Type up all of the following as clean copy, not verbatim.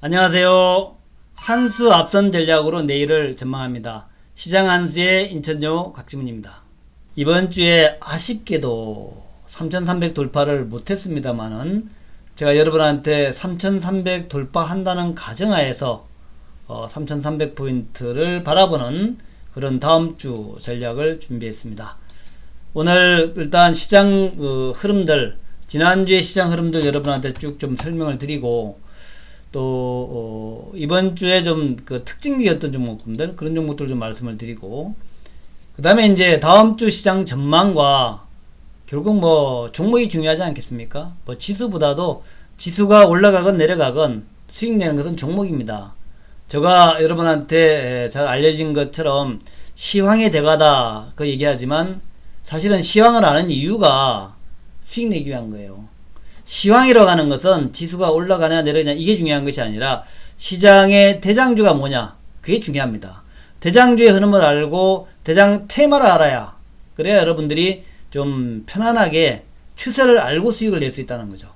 안녕하세요. 한수 앞선 전략으로 내일을 전망합니다. 시장 한수의 인천여우 곽지문입니다. 이번 주에 아쉽게도 3300 돌파를 못했습니다만은 제가 여러분한테 3300 돌파한다는 가정하에서 3300포인트를 바라보는 그런 다음주 전략을 준비했습니다. 오늘 일단 시장 흐름들, 지난주의 시장 흐름들 여러분한테 쭉 좀 설명을 드리고, 또 이번 주에 좀 그 특징적이었던 종목들, 그런 종목들 좀 말씀을 드리고, 그 다음에 이제 다음 주 시장 전망과, 결국 뭐 종목이 중요하지 않겠습니까? 뭐 지수보다도 지수가 올라가건 내려가건 수익 내는 것은 종목입니다. 제가 여러분한테 잘 알려진 것처럼 시황의 대가다 그 얘기하지만, 사실은 시황을 아는 이유가 수익 내기 위한 거예요. 시황이라고 하는 것은 지수가 올라가냐 내려가냐 이게 중요한 것이 아니라 시장의 대장주가 뭐냐, 그게 중요합니다. 대장주의 흐름을 알고 대장 테마를 알아야, 그래야 여러분들이 좀 편안하게 추세를 알고 수익을 낼 수 있다는 거죠.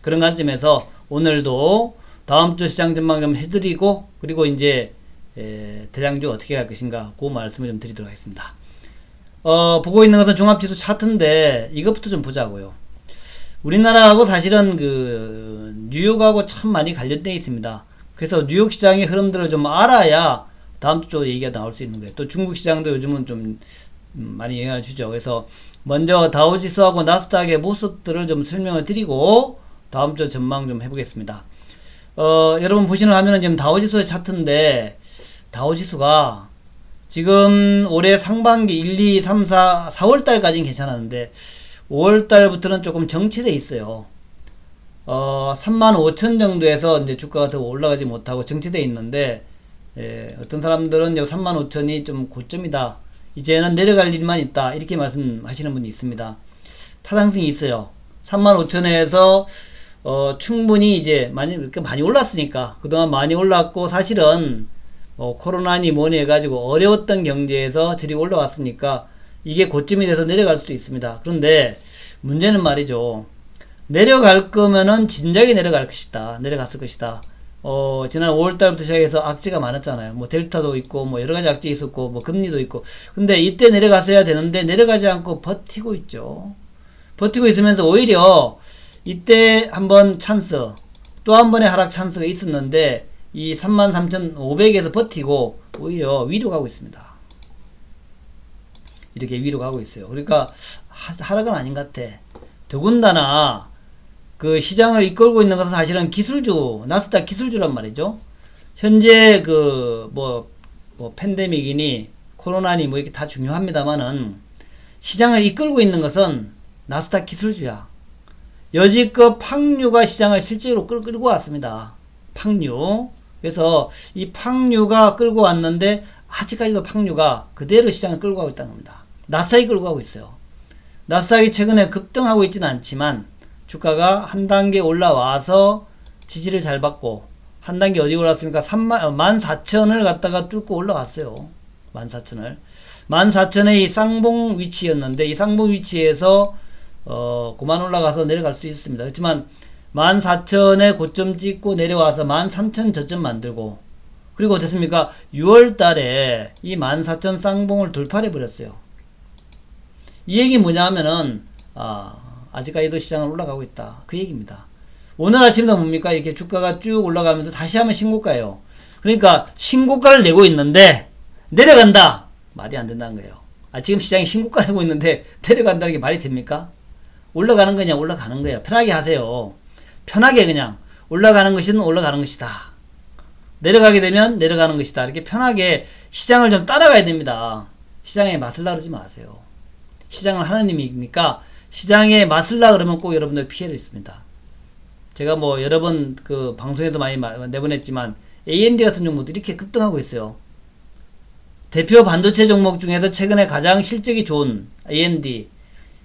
그런 관점에서 오늘도 다음주 시장 전망 좀 해드리고, 그리고 이제 대장주 어떻게 갈 것인가 그 말씀을 좀 드리도록 하겠습니다. 보고 있는 것은 종합지수 차트인데 이것부터 좀 보자고요. 우리나라하고 사실은 그 뉴욕하고 참 많이 관련되어 있습니다. 그래서 뉴욕 시장의 흐름들을 좀 알아야 다음 주 얘기가 나올 수 있는 거예요. 또 중국 시장도 요즘은 좀 많이 영향을 주죠. 그래서 먼저 다우지수하고 나스닥의 모습들을 좀 설명을 드리고 다음 주 전망 좀 해보겠습니다. 여러분 보시는 화면은 지금 다우지수의 차트인데, 다우지수가 지금 올해 상반기 1, 2, 3, 4, 4월달까지는 괜찮았는데 5월달부터는 조금 정체돼 있어요. 35,000 정도에서 이제 주가가 더 올라가지 못하고 정체돼 있는데, 어떤 사람들은 35,000이 좀 고점이다, 이제는 내려갈 일만 있다, 이렇게 말씀하시는 분이 있습니다. 타당성이 있어요. 35,000에서 충분히 이제 많이 올랐으니까, 그동안 많이 올랐고, 사실은 코로나니 뭐니 해가지고 어려웠던 경제에서 저리 올라왔으니까 이게 고점이 돼서 내려갈 수도 있습니다. 그런데 문제는 말이죠, 내려갈 거면은 진작에 내려갈 것이다, 내려갔을 것이다. 지난 5월달부터 시작해서 악재가 많았잖아요. 뭐 델타도 있고 뭐 여러가지 악재 있었고 뭐 금리도 있고. 근데 이때 내려갔어야 되는데 내려가지 않고 버티고 있죠. 버티고 있으면서 오히려 이때 한번 찬스, 또 한 번의 하락 찬스가 있었는데 이 33,500에서 버티고 오히려 위로 가고 있습니다. 이렇게 위로 가고 있어요. 그러니까 하락은 아닌 것 같아. 더군다나 그 시장을 이끌고 있는 것은 사실은 기술주, 나스닥 기술주란 말이죠. 현재 뭐 팬데믹이니 코로나니 뭐 이렇게 다 중요합니다만은 시장을 이끌고 있는 것은 나스닥 기술주야. 여지껏 팡류가 시장을 실제로 끌고 왔습니다. 팡류. 그래서 이 팡류가 끌고 왔는데 아직까지도 팡류가 그대로 시장을 끌고 가고 있다는 겁니다. 나스닥이 끌고 가고 있어요. 나스닥이 최근에 급등하고 있지는 않지만 주가가 한 단계 올라와서 지지를 잘 받고, 한 단계 어디 올랐습니까? 14,000을 갖다가 뚫고 올라갔어요. 14,000을. 14,000의 이 쌍봉 위치였는데, 이 쌍봉 위치에서 그만 올라가서 내려갈 수 있습니다. 그렇지만 14,000에 고점 찍고 내려와서 13,000 저점 만들고, 그리고 어땠습니까? 6월 달에 이 14,000 쌍봉을 돌파해 버렸어요. 이 얘기 뭐냐 하면은 아직까지도 시장은 올라가고 있다, 그 얘기입니다. 오늘 아침도 뭡니까? 이렇게 주가가 쭉 올라가면서 다시 한번 신고가예요. 그러니까 신고가를 내고 있는데 내려간다, 말이 안 된다는 거예요. 지금 시장이 신고가 내고 있는데 내려간다는 게 말이 됩니까? 올라가는 거냐, 올라가는 거예요. 편하게 하세요. 편하게 그냥 올라가는 것은 올라가는 것이다, 내려가게 되면 내려가는 것이다, 이렇게 편하게 시장을 좀 따라가야 됩니다. 시장에 맞으려고 그러지 마세요. 시장은 하나님이니까 시장에 맞으려고 그러면 꼭 여러분들 피해를 있습니다. 제가 뭐 여러 번 그 방송에서 많이 내보냈지만 AMD 같은 종목도 이렇게 급등하고 있어요. 대표 반도체 종목 중에서 최근에 가장 실적이 좋은 AMD,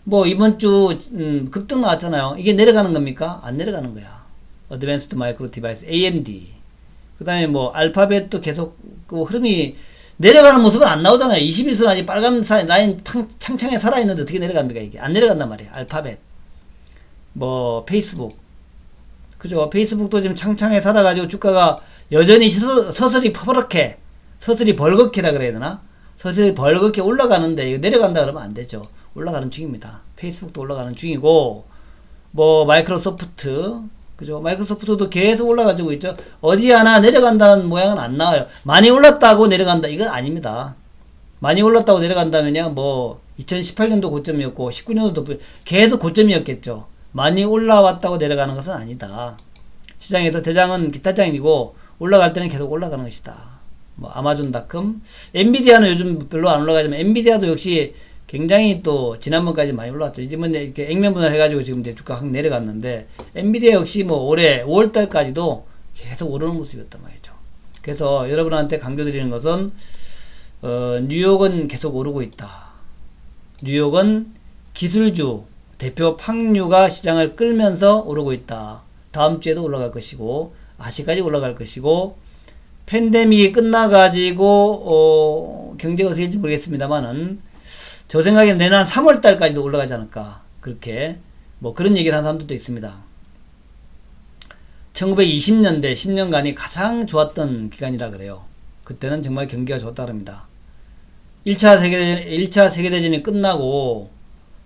뭐 이번 주 급등 나왔잖아요. 이게 내려가는 겁니까? 안 내려가는 거야. 어드밴스드 마이크로 디바이스 AMD. 그 다음에 뭐 알파벳도 계속 그 흐름이 내려가는 모습은 안 나오잖아요. 21선 아직 빨간 라인 창창에 살아있는데 어떻게 내려갑니까? 이게 안 내려간단 말이에요. 알파벳, 뭐 페이스북, 그죠? 페이스북도 지금 창창에 살아가지고 주가가 여전히 서서히 퍼렇게, 서서히 벌겋게라 그래야 되나? 서서히 벌겋게 올라가는데, 이거 내려간다 그러면 안 되죠. 올라가는 중입니다. 페이스북도 올라가는 중이고, 뭐, 마이크로소프트, 그죠? 마이크로소프트도 계속 올라가지고 있죠. 어디 하나 내려간다는 모양은 안 나와요. 많이 올랐다고 내려간다. 이건 아닙니다. 많이 올랐다고 내려간다면요, 뭐, 2018년도 고점이었고, 19년도도 계속 고점이었겠죠. 많이 올라왔다고 내려가는 것은 아니다. 시장에서 대장은 기타장이고, 올라갈 때는 계속 올라가는 것이다. 뭐, 아마존닷컴, 엔비디아는 요즘 별로 안 올라가지만, 엔비디아도 역시 굉장히 또, 지난번까지 많이 올라왔죠. 이제는 이렇게 액면 분할해가지고 지금 이제 주가 확 내려갔는데, 엔비디아 역시 뭐, 올해 5월달까지도 계속 오르는 모습이었단 말이죠. 그래서 여러분한테 강조드리는 것은, 뉴욕은 계속 오르고 있다. 뉴욕은 기술주, 대표 팡류가 시장을 끌면서 오르고 있다. 다음 주에도 올라갈 것이고, 아직까지 올라갈 것이고, 팬데믹이 끝나가지고, 경제가 어떻게 될지 모르겠습니다만은, 저 생각에는 내년 3월달까지도 올라가지 않을까. 그렇게, 뭐 그런 얘기를 하는 사람들도 있습니다. 1920년대 10년간이 가장 좋았던 기간이라 그래요. 그때는 정말 경기가 좋았다 그럽니다. 1차 세계대전이 끝나고,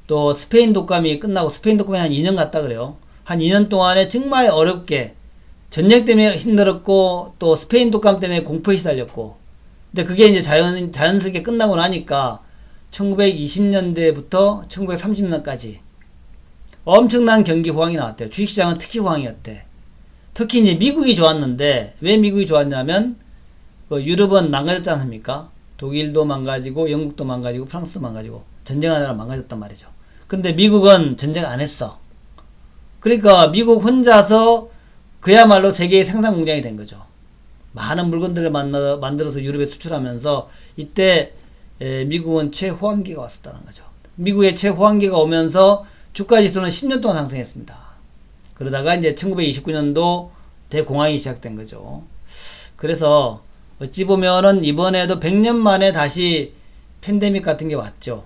또 스페인 독감이 끝나고, 스페인 독감이 한 2년 갔다 그래요. 한 2년 동안에 정말 어렵게, 전쟁 때문에 힘들었고, 또 스페인 독감 때문에 공포에 시달렸고, 근데 그게 이제 자연스럽게 끝나고 나니까, 1920년대부터 1930년까지 엄청난 경기 호황이 나왔대요. 주식시장은 특히 호황이었대. 특히 이제 미국이 좋았는데, 왜 미국이 좋았냐면, 유럽은 망가졌지 않습니까? 독일도 망가지고, 영국도 망가지고, 프랑스도 망가지고, 전쟁하느라 망가졌단 말이죠. 근데 미국은 전쟁 안 했어. 그러니까 미국 혼자서 그야말로 세계의 생산 공장이 된 거죠. 많은 물건들을 만들어서 유럽에 수출하면서, 이때 미국은 최호황기가 왔었다는 거죠. 미국의 최호황기가 오면서 주가지수는 10년 동안 상승했습니다. 그러다가 이제 1929년도 대공황이 시작된 거죠. 그래서 어찌 보면은 이번에도 100년 만에 다시 팬데믹 같은 게 왔죠.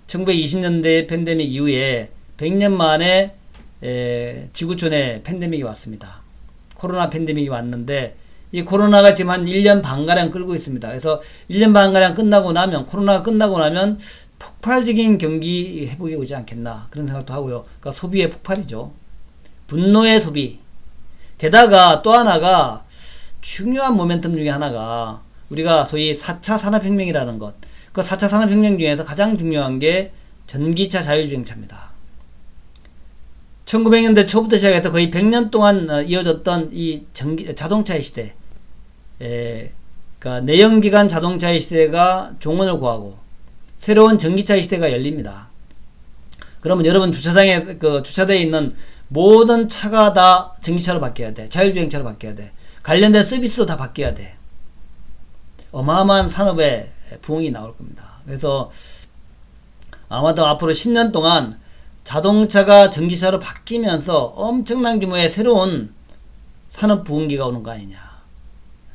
1920년대 팬데믹 이후에 100년 만에 지구촌에 팬데믹이 왔습니다. 코로나 팬데믹이 왔는데, 이 코로나가 지금 한 1년 반가량 끌고 있습니다. 그래서 1년 반가량 끝나고 나면, 코로나가 끝나고 나면 폭발적인 경기 회복이 오지 않겠나, 그런 생각도 하고요. 그러니까 소비의 폭발이죠. 분노의 소비. 게다가 또 하나가, 중요한 모멘텀 중에 하나가, 우리가 소위 4차 산업혁명이라는 것, 그 4차 산업혁명 중에서 가장 중요한 게 전기차 자율주행차입니다. 1900년대 초부터 시작해서 거의 100년 동안 이어졌던 이 자동차의 시대, 그러니까 내연기관 자동차의 시대가 종언을 구하고 새로운 전기차의 시대가 열립니다. 그러면 여러분 주차장에 주차되어 있는 모든 차가 다 전기차로 바뀌어야 돼. 자율주행차로 바뀌어야 돼. 관련된 서비스도 다 바뀌어야 돼. 어마어마한 산업의 부흥이 나올 겁니다. 그래서 아마도 앞으로 10년 동안 자동차가 전기차로 바뀌면서 엄청난 규모의 새로운 산업 부흥기가 오는 거 아니냐.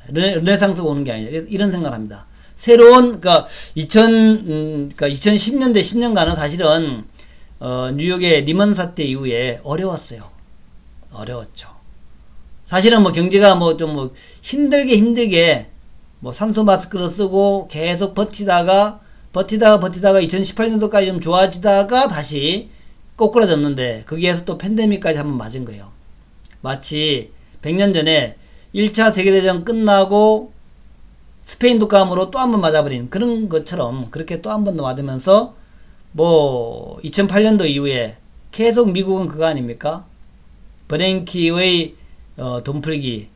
르네상스가 오는 게 아니냐. 이런 생각을 합니다. 새로운, 그러니까 2010년대 10년간은 사실은 뉴욕의 리먼 사태 이후에 어려웠어요. 어려웠죠. 사실은 뭐 경제가 좀 힘들게 산소 마스크를 쓰고 계속 버티다가 2018년도까지 좀 좋아지다가 다시 꼬꾸라졌는데, 거기에서 또 팬데믹까지 한번 맞은 거예요. 마치 100년 전에 1차 세계대전 끝나고 스페인 독감으로 또 한 번 맞아버린 그런 것처럼, 그렇게 또 한 번 맞으면서 2008년도 이후에 계속 미국은 그거 아닙니까? 버냉키의 돈풀기,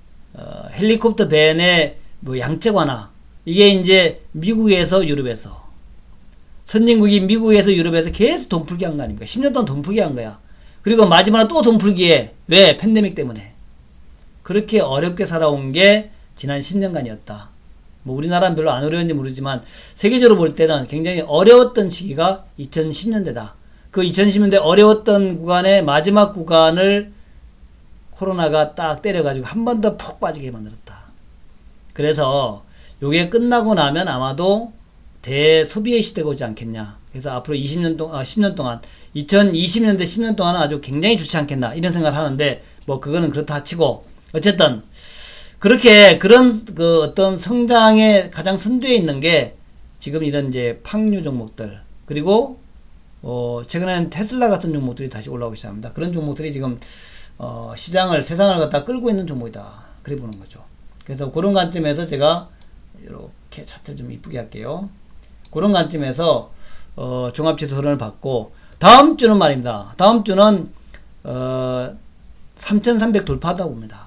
헬리콥터 밴의 양적 완화, 이게 이제 미국에서 유럽에서, 선진국이 미국에서 유럽에서 계속 돈풀기 한 거 아닙니까? 10년 동안 돈풀기 한 거야. 그리고 마지막에 또 돈풀기 해. 왜? 팬데믹 때문에. 그렇게 어렵게 살아온 게 지난 10년간이었다. 우리나라는 별로 안 어려운지 모르지만 세계적으로 볼 때는 굉장히 어려웠던 시기가 2010년대다. 그 2010년대 어려웠던 구간의 마지막 구간을 코로나가 딱 때려가지고 한 번 더 푹 빠지게 만들었다. 그래서 요게 끝나고 나면 아마도 대소비의 시대가 오지 않겠냐. 그래서 앞으로 10년 동안, 2020년대 10년 동안은 아주 굉장히 좋지 않겠나, 이런 생각을 하는데, 뭐 그거는 그렇다 치고 어쨌든 그렇게 그런 그 어떤 성장의 가장 선두에 있는 게 지금 이런 이제 팡류 종목들 그리고 최근에는 테슬라 같은 종목들이 다시 올라오기 시작합니다. 그런 종목들이 지금 시장을 세상을 갖다 끌고 있는 종목이다. 그래 보는 거죠. 그래서 그런 관점에서 제가 이렇게 차트를 좀 이쁘게 할게요. 그런 관점에서 종합지수 흐름을 봤고 다음 주는 말입니다. 다음 주는 3300 돌파하다고 봅니다.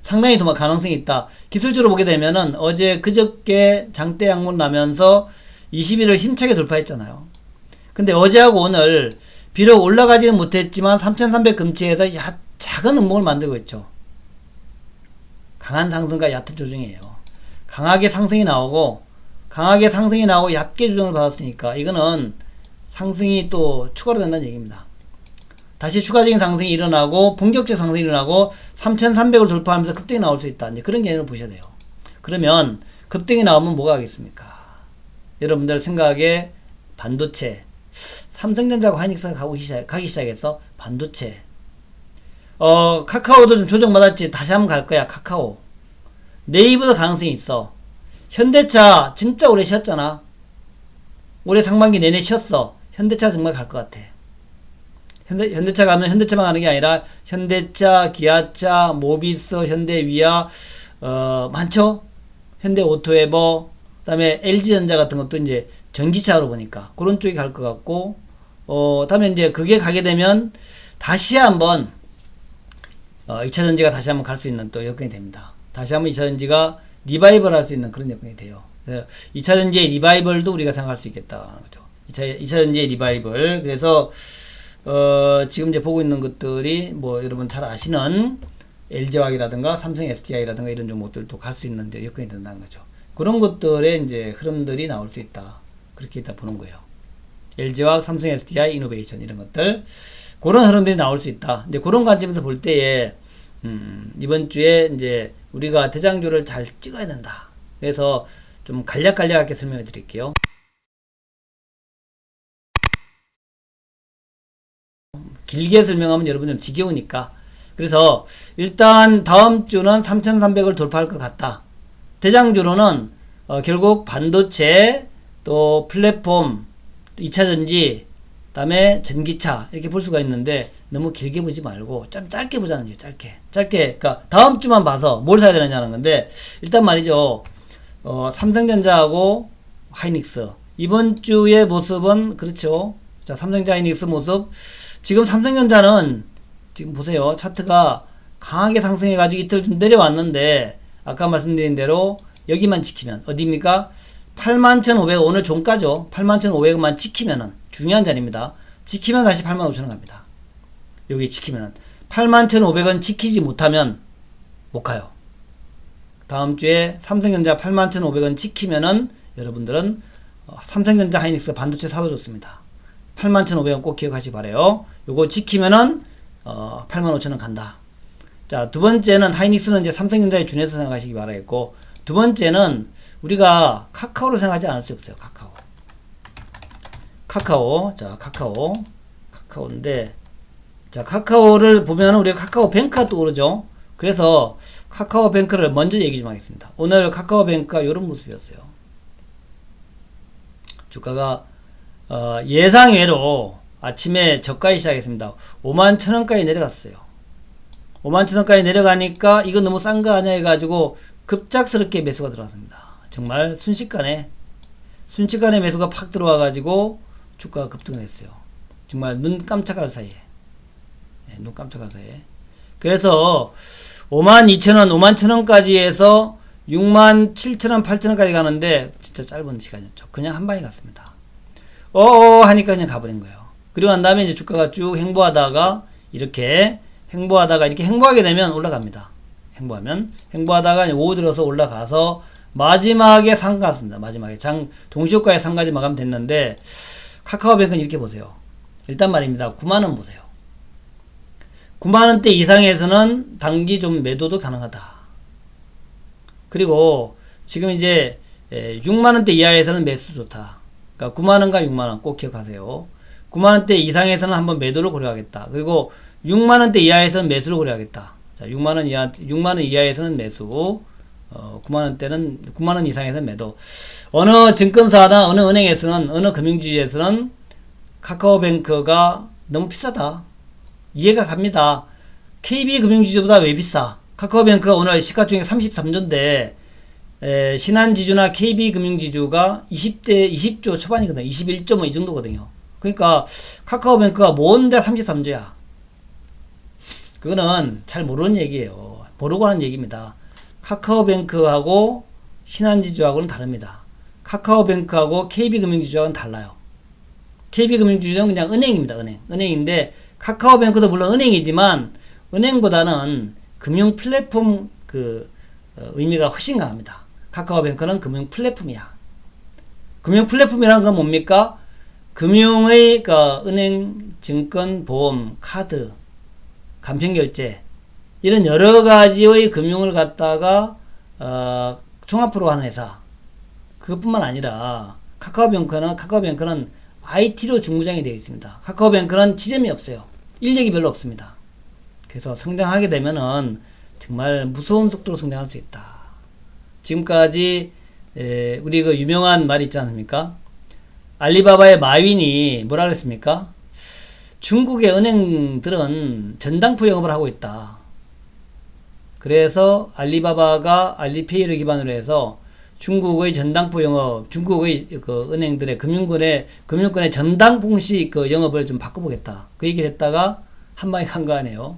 상당히 더 가능성이 있다. 기술적으로 보게 되면은 어제 그저께 장대 양문 나면서 20일을 힘차게 돌파했잖아요. 근데 어제하고 오늘 비록 올라가지는 못했지만 3300 근처에서 작은 음목을 만들고 있죠. 강한 상승과 얕은 조정이에요. 강하게 상승이 나오고 얕게 조정을 받았으니까 이거는 상승이 또 추가로 된다는 얘기입니다. 다시 추가적인 상승이 일어나고 본격적 상승이 일어나고 3300을 돌파하면서 급등이 나올 수 있다. 이제 그런 개념을 보셔야 돼요. 그러면 급등이 나오면 뭐가 하겠습니까? 여러분들 생각에 반도체, 삼성전자하고 하이닉스가 가기 시작해서 반도체. 카카오도 좀 조정받았지. 다시 한번 갈 거야. 카카오. 네이버도 가능성이 있어. 현대차 진짜 오래 쉬었잖아. 올해 상반기 내내 쉬었어. 현대차 정말 갈 것 같아. 현대차 가면 현대차만 가는 게 아니라 현대차, 기아차, 모비스, 현대위아 많죠. 현대오토에버, 그다음에 LG전자 같은 것도 이제 전기차로 보니까 그런 쪽이 갈 것 같고, 다음에 이제 그게 가게 되면 다시 한번 2차전지가 다시 한번 갈 수 있는 또 여건이 됩니다. 다시 한번 2차전지가 리바이벌 할 수 있는 그런 여건이 돼요. 2차전지의 리바이벌도 우리가 생각할 수 있겠다는 거죠. 2차전지의 리바이벌. 그래서 지금 이제 보고 있는 것들이 뭐 여러분 잘 아시는 LG화학이라든가 삼성 SDI라든가 이런 종목들도 갈 수 있는 데 여건이 된다는 거죠. 그런 것들의 이제 흐름들이 나올 수 있다. 그렇게 일단 보는 거예요. LG화학, 삼성 SDI, 이노베이션 이런 것들 그런 흐름들이 나올 수 있다. 이제 그런 관점에서 볼 때에 이번 주에 이제 우리가 대장주를 잘 찍어야 된다. 그래서 좀 간략하게 설명해 드릴게요. 길게 설명하면 여러분 좀 지겨우니까. 그래서 일단 다음 주는 3300을 돌파할 것 같다. 대장주로는 결국 반도체, 또 플랫폼, 2차전지, 다음에 전기차 이렇게 볼 수가 있는데 너무 길게 보지 말고 좀 짧게 보자는 거죠. 짧게 그러니까 다음 주만 봐서 뭘 사야 되느냐는 건데 일단 말이죠. 삼성전자하고 하이닉스 이번 주의 모습은 그렇죠. 자, 삼성전자 하이닉스 모습 지금 삼성전자는 지금 보세요. 차트가 강하게 상승해가지고 이틀 좀 내려왔는데 아까 말씀드린 대로 여기만 지키면 어디입니까? 81,500 오늘 종가죠. 81,500만 지키면은 중요한 자리입니다. 지키면 다시 85,000원 갑니다. 여기 지키면은 81,500원 지키지 못하면 못 가요. 다음 주에 삼성전자 81,500원 지키면은 여러분들은 삼성전자 하이닉스 반도체 사도 좋습니다. 81,500원 꼭 기억하시 바래요. 요거 지키면은 85,000원 간다. 자, 두 번째는 하이닉스는 이제 삼성전자에 준해서 생각하시기 바라겠고, 두 번째는 우리가 카카오로 생각하지 않을 수 없어요. 자, 카카오인데, 자, 카카오를 보면 우리가 카카오뱅크가 떠오르죠. 그래서 카카오뱅크를 먼저 얘기 좀 하겠습니다. 오늘 카카오뱅크가 이런 모습이었어요. 주가가 예상외로 아침에 저가에 시작했습니다. 51,000원까지 내려갔어요. 51,000원까지 내려가니까 이거 너무 싼 거 아니야 해가지고 급작스럽게 매수가 들어왔습니다. 정말 순식간에 매수가 팍 들어와가지고 주가가 급등을 했어요. 정말 눈 깜짝할 사이에. 그래서 52,000원, 51,000원까지 해서 67,000원, 8,000원까지 가는데 진짜 짧은 시간이었죠. 그냥 한 방에 갔습니다. 하니까 그냥 가버린 거예요. 그리고 난 다음에 이제 주가가 쭉 행보하다가 이렇게 행보하게 되면 올라갑니다. 행보하다가 오후 들어서 올라가서 마지막에 상가였습니다. 마지막에 동시효과에 상가지 마감 됐는데 카카오뱅크는 이렇게 보세요. 일단 말입니다. 9만원 보세요. 9만원대 이상에서는 단기 좀 매도도 가능하다. 그리고 지금 이제 6만원대 이하에서는 매수 좋다. 그러니까 9만원과 6만원 꼭 기억하세요. 9만원대 이상에서는 한번 매도를 고려하겠다. 그리고 6만원대 이하에서는 매수를 고려하겠다. 자, 6만원 이하에서는 매수, 9만원 이상에서는 매도. 어느 증권사나 어느 은행에서는, 어느 금융주주에서는 카카오뱅크가 너무 비싸다. 이해가 갑니다. KB금융지주보다 왜 비싸? 카카오뱅크가 오늘 시가총액 33조인데, 신한지주나 KB금융지주가 20조 초반이거든요. 21조 뭐 이 정도거든요. 그러니까 카카오뱅크가 뭔데 33조야. 그거는 잘 모르는 얘기예요. 모르고 하는 얘기입니다. 카카오뱅크하고 신한지주하고는 다릅니다. 카카오뱅크하고 KB금융지주하고는 달라요. KB금융지주는 그냥 은행입니다. 은행인데 카카오뱅크도 물론 은행이지만 은행보다는 금융 플랫폼 의미가 훨씬 강합니다. 카카오뱅크는 금융 플랫폼이야. 금융 플랫폼이라는 건 뭡니까? 금융의 은행, 증권, 보험, 카드, 간편결제 이런 여러가지의 금융을 갖다가 종합으로 하는 회사. 그것뿐만 아니라 카카오뱅크는 IT로 중무장이 되어 있습니다. 카카오뱅크는 지점이 없어요. 인력이 별로 없습니다. 그래서 성장하게 되면은 정말 무서운 속도로 성장할 수 있다. 지금까지 우리 그 유명한 말이 있지 않습니까? 알리바바의 마윈이 뭐라 그랬습니까? 중국의 은행들은 전당포 영업을 하고 있다. 그래서 알리바바가 알리페이를 기반으로 해서 중국의 전당포 영업, 중국의 그 은행들의 금융권의 전당포식 그 영업을 좀 바꿔보겠다. 그 얘기를 했다가 한 방에 간 거 아니에요.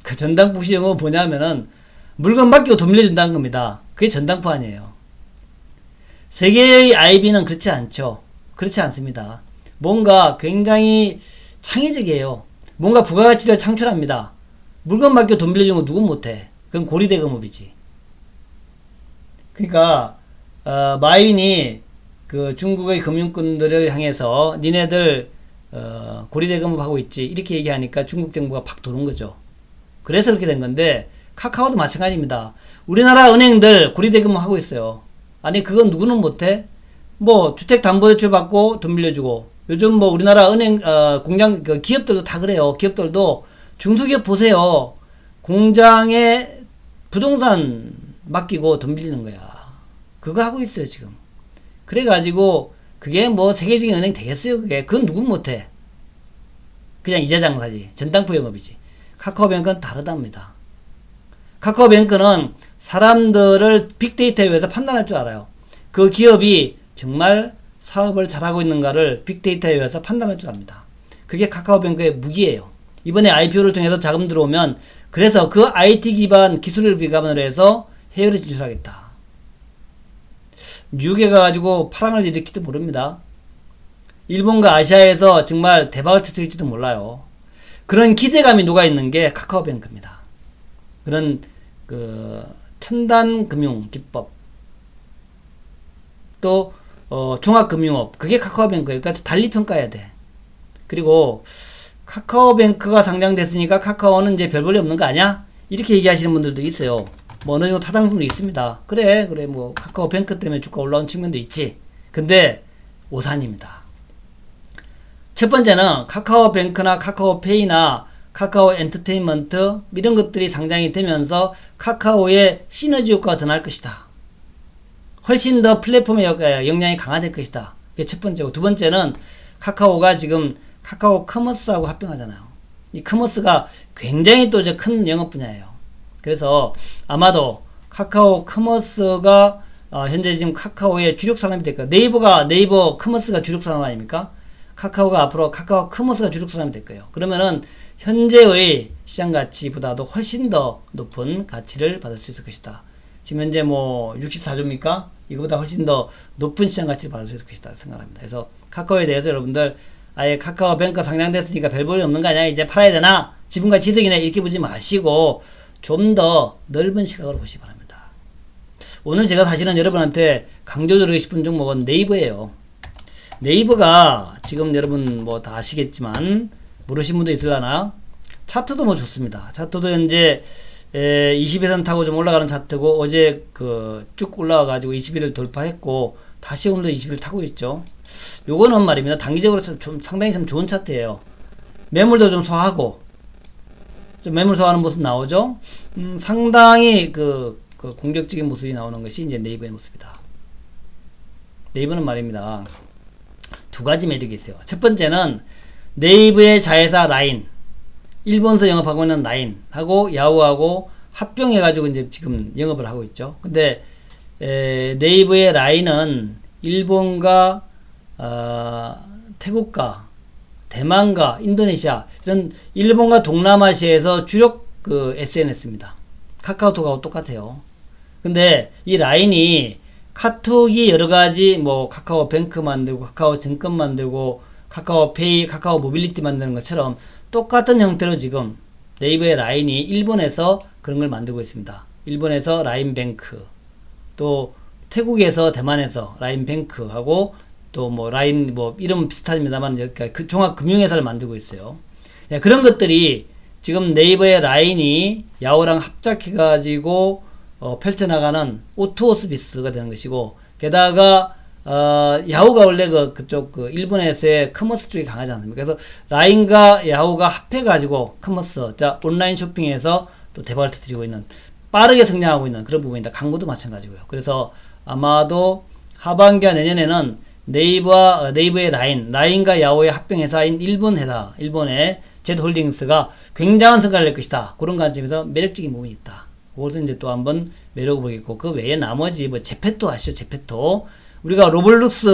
그 전당포식 영업은 뭐냐면은 물건 맡기고 돈 빌려준다는 겁니다. 그게 전당포 아니에요. 세계의 IB는 그렇지 않죠. 그렇지 않습니다. 뭔가 굉장히 창의적이에요. 뭔가 부가가치를 창출합니다. 물건 맡기고 돈 빌려주는 거 누군 못해. 그건 고리대금업이지. 그러니까 마윈이 그 중국의 금융권들을 향해서 니네들 고리대금업 하고 있지 이렇게 얘기하니까 중국 정부가 팍 도는 거죠. 그래서 그렇게 된 건데 카카오도 마찬가지입니다. 우리나라 은행들 고리대금업 하고 있어요. 아니 그건 누구는 못해? 뭐 주택담보대출 받고 돈 빌려주고 요즘 뭐 우리나라 은행 공장 기업들도 다 그래요. 기업들도 중소기업 보세요. 공장에 부동산 맡기고 돈 빌리는 거야. 그거 하고 있어요 지금. 그래가지고 그게 뭐 세계적인 은행 되겠어요 그게. 그건 누군 못해. 그냥 이자장사지. 전당포 영업이지. 카카오뱅크는 다르답니다. 카카오뱅크는 사람들을 빅데이터에 의해서 판단할 줄 알아요. 그 기업이 정말 사업을 잘하고 있는가를 빅데이터에 의해서 판단할 줄 압니다. 그게 카카오뱅크의 무기예요. 이번에 IPO를 통해서 자금 들어오면 그래서 그 IT 기반 기술을 기반으로 해서 해외로 진출하겠다. 뉴욕에 가가지고 파랑을 일으킬지도 모릅니다. 일본과 아시아에서 정말 대박을 터뜨릴지도 몰라요. 그런 기대감이 녹아있는 게 카카오뱅크입니다. 그런 첨단 금융 기법 또 종합금융업 그게 카카오뱅크예요. 그러니까 달리 평가해야 돼. 그리고 카카오뱅크가 상장됐으니까 카카오는 이제 별 볼일 없는 거 아니야? 이렇게 얘기하시는 분들도 있어요. 뭐 어느 정도 타당성도 있습니다. 그래 뭐 카카오뱅크 때문에 주가 올라온 측면도 있지. 근데 오산입니다. 첫 번째는 카카오뱅크나 카카오페이나 카카오 엔터테인먼트 이런 것들이 상장이 되면서 카카오의 시너지 효과가 더 날 것이다. 훨씬 더 플랫폼의 역량이 강화될 것이다. 그게 첫 번째고, 두 번째는 카카오가 지금 카카오 커머스하고 합병하잖아요. 이 커머스가 굉장히 또 큰 영업 분야예요. 그래서 아마도 카카오 커머스가 현재 지금 카카오의 주력 산업이 될 거예요. 네이버 커머스가 주력 산업 아닙니까? 카카오가 앞으로 카카오 커머스가 주력 산업이 될 거예요. 그러면은 현재의 시장 가치보다도 훨씬 더 높은 가치를 받을 수 있을 것이다. 지금 현재 뭐 64조입니까? 이거보다 훨씬 더 높은 시장 가치를 받을 수 있을 것이다 생각합니다. 그래서 카카오에 대해서 여러분들 아예 카카오뱅크 상장됐으니까 별 볼이 없는 거 아니야? 이제 팔아야 되나? 지분과 지석이네 이렇게 보지 마시고 좀 더 넓은 시각으로 보시기 바랍니다. 오늘 제가 사실은 여러분한테 강조드리고 싶은 종목은 네이버예요. 네이버가 지금 여러분 뭐 다 아시겠지만 모르신 분도 있으려나? 차트도 뭐 좋습니다. 차트도 현재 20일선 타고 좀 올라가는 차트고 어제 쭉 올라와가지고 20일을 돌파했고 다시 오늘도 20일 타고 있죠. 요거는 말입니다. 단기적으로 좀 상당히 좀 좋은 차트예요. 매물도 좀 소화하고 좀 매물서하는 모습 나오죠. 상당히 그 공격적인 모습이 나오는 것이 이제 네이버의 모습이다. 네이버는 말입니다. 두 가지 매력이 있어요. 첫 번째는 네이버의 자회사 라인, 일본서 영업하고 있는 라인하고 야후하고 합병해가지고 이제 지금 영업을 하고 있죠. 근데 네이버의 라인은 일본과 태국과 대만과 인도네시아 이런 일본과 동남아시아에서 주력 그 SNS입니다. 카카오톡하고 똑같아요. 근데 이 라인이 카톡이 여러가지 뭐 카카오뱅크 만들고 카카오 증권 만들고 카카오페이 카카오 모빌리티 만드는 것처럼 똑같은 형태로 지금 네이버의 라인이 일본에서 그런 걸 만들고 있습니다. 일본에서 라인뱅크, 또 태국에서 대만에서 라인뱅크하고 또 뭐 라인 뭐 이름 비슷합니다만 그 종합금융회사를 만들고 있어요. 그런 것들이 지금 네이버의 라인이 야후랑 합작해가지고 펼쳐나가는 오토 서비스가 되는 것이고, 게다가 야후가 원래 그쪽 일본에서의 커머스 쪽이 강하지 않습니까? 그래서 라인과 야후가 합해가지고 커머스, 자 온라인 쇼핑에서 또 대박을 터뜨리고 있는, 빠르게 성장하고 있는 그런 부분이다. 광고도 마찬가지고요. 그래서 아마도 하반기와 내년에는 네이버의 라인과 야후의 합병회사인 일본의 제드홀딩스가 굉장한 성과를 낼 것이다. 그런 관점에서 매력적인 부분이 있다. 그것은 이제 또 한번 매력을 보겠고, 그 외에 나머지 뭐 제페토 아시죠? 제페토. 우리가 로블록스,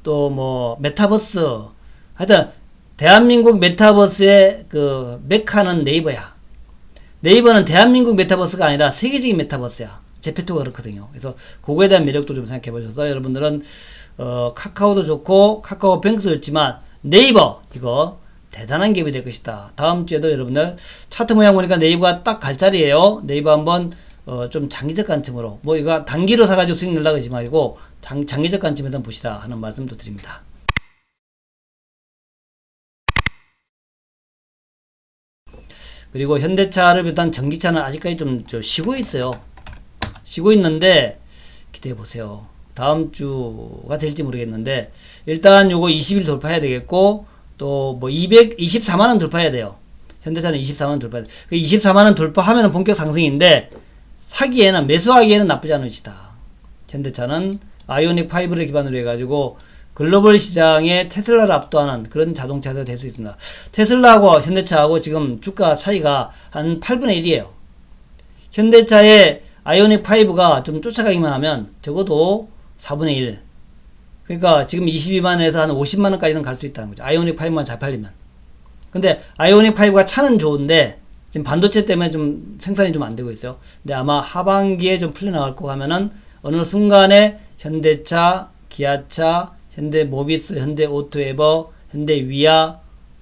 또 뭐 메타버스, 하여튼 대한민국 메타버스의 그 메카는 네이버야. 네이버는 대한민국 메타버스가 아니라 세계적인 메타버스야. 제페토가 그렇거든요. 그래서 그거에 대한 매력도 좀 생각해 보셔서 여러분들은 카카오도 좋고 카카오뱅크도 좋지만 네이버 이거 대단한 기업이 될 것이다. 다음 주에도 여러분들 차트 모양 보니까 네이버가 딱 갈 자리에요. 네이버 한번 좀 장기적 관점으로, 뭐 이거 단기로 사가지고 수익 내려고 하지 말고 장기적 관점에서 보시라 하는 말씀도 드립니다. 그리고 현대차를 비롯한 전기차는 아직까지 좀 쉬고 있어요. 쉬고 있는데 기대해 보세요. 다음 주가 될지 모르겠는데 일단 요거 20일 돌파해야 되겠고, 또 뭐 224만원 돌파해야 돼요. 현대차는 24만원 돌파해야 돼. 24만원 돌파하면은 본격 상승인데 매수하기에는 나쁘지 않은 위치다. 현대차는 아이오닉 5를 기반으로 해가지고 글로벌 시장에 테슬라를 압도하는 그런 자동차가 될 수 있습니다. 테슬라하고 현대차하고 지금 주가 차이가 한 8분의 1이에요. 현대차의 아이오닉 5가 좀 쫓아가기만 하면 적어도 4분의 1. 그러니까 지금 22만원에서 한 50만원까지는 갈 수 있다는 거죠. 아이오닉 5만 잘 팔리면. 근데 아이오닉 5가 차는 좋은데 지금 반도체 때문에 좀 생산이 좀 안 되고 있어요. 근데 아마 하반기에 좀 풀려나갈 거 하면은 어느 순간에 현대차, 기아차, 현대모비스, 현대오토에버, 현대위아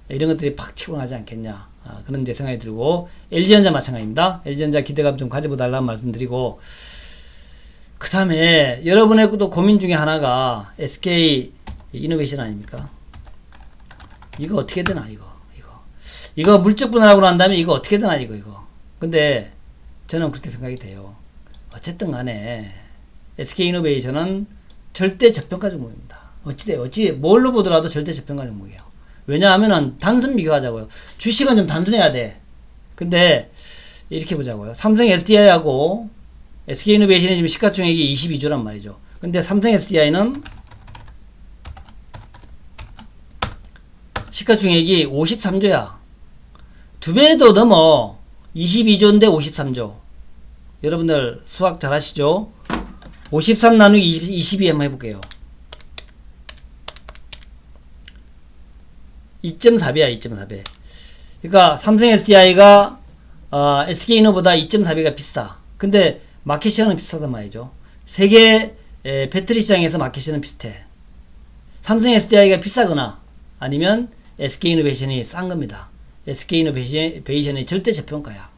이런 것들이 팍 치고 나지 않겠냐. 그런 이제 생각이 들고, LG전자 마찬가지입니다. LG전자 기대감 좀 가져보달라는 말씀드리고, 그 다음에 여러분의 또 고민 중에 하나가 SK 이노베이션 아닙니까? 이거 어떻게 되나 이거 물적 분할하고 난 다음에 이거 어떻게 되나 이거 근데 저는 그렇게 생각이 돼요. 어쨌든 간에 SK 이노베이션은 절대 저평가 종목입니다. 어찌 뭘로 보더라도 절대 저평가 종목이에요. 왜냐하면은 단순 비교하자고요. 주식은 좀 단순해야 돼. 근데 이렇게 보자고요. 삼성 SDI하고 SK이노베이션이 지금 시가총액이 22조란 말이죠. 근데 삼성 SDI는 시가총액이 53조야. 두 배도 넘어. 22조인데 53조. 여러분들 수학 잘 하시죠? 53 나누기 22 한번 해볼게요. 2.4배야 2.4배. 그러니까 삼성 SDI가 SK이노보다 2.4배가 비싸. 근데 마켓시어는 비슷하단 말이죠. 세계 배터리 시장에서 마켓시어는 비슷해. 삼성 SDI가 비싸거나 아니면 SK이노베이션이 싼 겁니다. SK이노베이션이 절대 저평가야.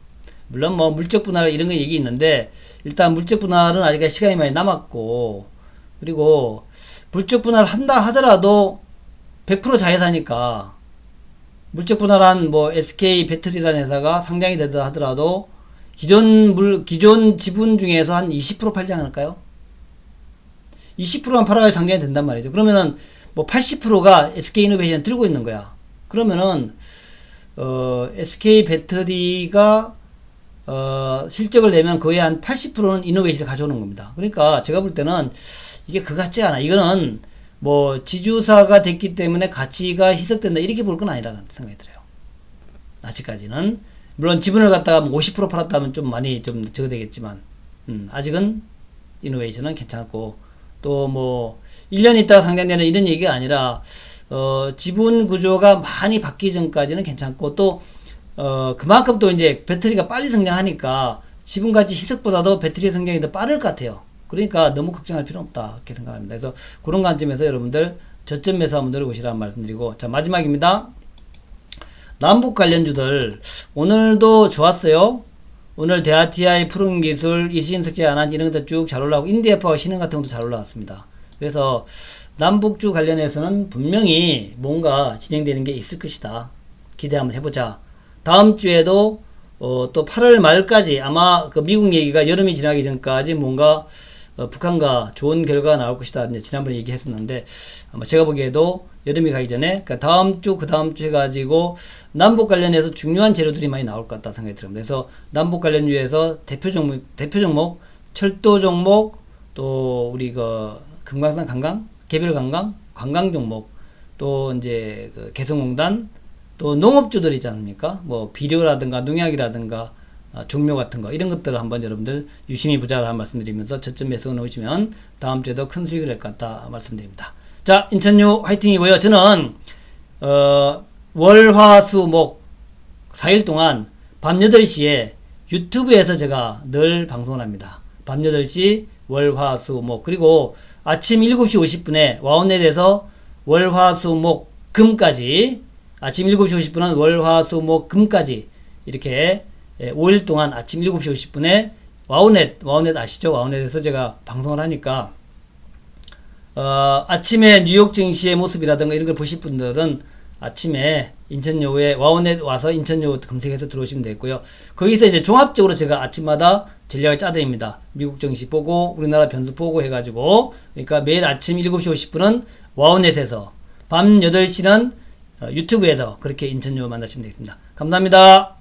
물론 뭐 물적 분할 이런 거 얘기 있는데, 일단 물적 분할은 아직 시간이 많이 남았고, 그리고 물적 분할 한다 하더라도 100% 자회사니까, 물적 분할한 뭐 SK 배터리라는 회사가 상장이 되다 하더라도 기존 지분 중에서 한 20% 팔지 않을까요? 20%만 팔아야 상장이 된단 말이죠. 그러면은 뭐 80%가 SK이노베이션 들고 있는 거야. 그러면은 SK 배터리가 실적을 내면 거의 한 80%는 이노베이션을 가져오는 겁니다. 그러니까 제가 볼 때는 이게 그거 같지 않아. 이거는 뭐 지주사가 됐기 때문에 가치가 희석된다 이렇게 볼 건 아니라 생각이 들어요. 아직까지는. 물론 지분을 갖다가 50% 팔았다면 좀 많이 좀 적어 되겠지만 아직은 이노베이션은 괜찮고, 또 뭐 1년 있다가 상장되는 이런 얘기가 아니라 지분 구조가 많이 바뀌기 전까지는 괜찮고, 또 그만큼 또 이제 배터리가 빨리 성장하니까 지분 가치 희석보다도 배터리 성장이 더 빠를 것 같아요. 그러니까 너무 걱정할 필요는 없다 이렇게 생각합니다. 그래서 그런 관점에서 여러분들 저점 매수 한번 노려보시라는 말씀드리고, 자 마지막입니다. 남북 관련주들 오늘도 좋았어요. 오늘 대하TI, 푸른기술, 이시인석재, 안한 이런 것들 쭉 잘 올라오고, 인디애파와 신흥 같은 것도 잘 올라왔습니다. 그래서 남북주 관련해서는 분명히 뭔가 진행되는 게 있을 것이다. 기대 한번 해보자. 다음 주에도 또 8월 말까지 아마 그 미국 얘기가 여름이 지나기 전까지 뭔가 북한과 좋은 결과가 나올 것이다. 이제 지난번에 얘기했었는데, 아마 제가 보기에도 여름이 가기 전에, 그러니까 다음 주, 그 다음 주 해가지고 남북 관련해서 중요한 재료들이 많이 나올 것 같다 생각이 듭니다. 그래서 남북 관련주에서 대표 종목, 철도 종목, 또 우리 그 금강산 관광, 개별 관광 종목, 또 이제 그 개성공단, 또 농업주들 있지 않습니까? 뭐 비료라든가 농약이라든가 종묘 같은 거, 이런 것들을 한번 여러분들 유심히 보자라는 말씀드리면서 저점 매수 넣으시면 다음 주에도 큰 수익을 낼 것 같다 말씀드립니다. 자, 인천유 화이팅이고요. 저는 월, 화, 수, 목 4일 동안 밤 8시에 유튜브에서 제가 늘 방송을 합니다. 밤 8시 월, 화, 수, 목, 그리고 아침 7시 50분에 와우넷에서 월, 화, 수, 목, 금까지, 아침 7시 50분은 월, 화, 수, 목, 금까지 이렇게 5일 동안 아침 7시 50분에 와우넷 아시죠? 와우넷에서 제가 방송을 하니까 아침에 뉴욕 증시의 모습이라든가 이런 걸 보실 분들은 아침에 인천여고에 와우넷 와서 인천여고 검색해서 들어오시면 되겠고요. 거기서 이제 종합적으로 제가 아침마다 전략을 짜드립니다. 미국 증시 보고 우리나라 변수 보고 해가지고, 그러니까 매일 아침 7시 50분은 와우넷에서, 밤 8시는 유튜브에서 그렇게 인천여고 만나시면 되겠습니다. 감사합니다.